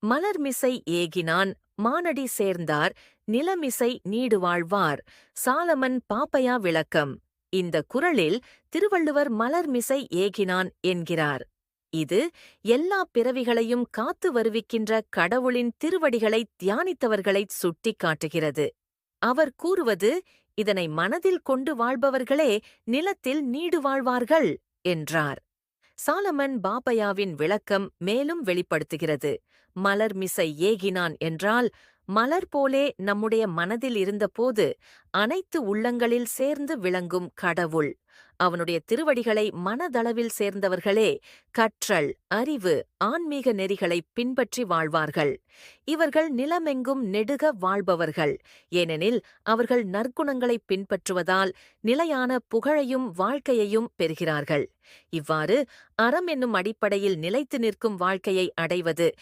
மலர்மிசை ஏகினான் மானடி சேர்ந்தார் நிலமிசை நீடு வாழ்வார். சாலமன் பாப்பையா விளக்கம். இந்த குறளில் திருவள்ளுவர் மலர்மிசை ஏகினான் என்கிறார். இது எல்லாப் பிறவிகளையும் காத்து வருவிக்கின்ற கடவுளின் திருவடிகளை தியானித்தவர்களைச் சுட்டிக் காட்டுகிறது. அவர் கூறுவது, இதனை மனதில் கொண்டு வாழ்பவர்களே நிலத்தில் நீடு வாழ்வார்கள் என்றார். சாலமன் பாப்பையாவின் விளக்கம் மேலும் வெளிப்படுத்துகிறது. மலர்மிசை ஏகினான் என்றால், மலர் போலே நம்முடைய மனதில் இருந்தபோது அனைத்து உள்ளங்களில் சேர்ந்து விளங்கும் கடவுள். அவனுடைய திருவடிகளை மனதளவில் சேர்ந்தவர்களே கற்றல், அறிவு, ஆன்மீக நெறிகளைப் பின்பற்றி வாழ்வார்கள். இவர்கள் நிலமெங்கும் நெடுக வாழ்பவர்கள். ஏனெனில் அவர்கள் நற்குணங்களைப் பின்பற்றுவதால் நிலையான புகழையும் வாழ்க்கையையும் பெறுகிறார்கள். இவ்வாறு அறம் என்னும் அடிப்படையில் நிலைத்து நிற்கும் வாழ்க்கையை அடைவது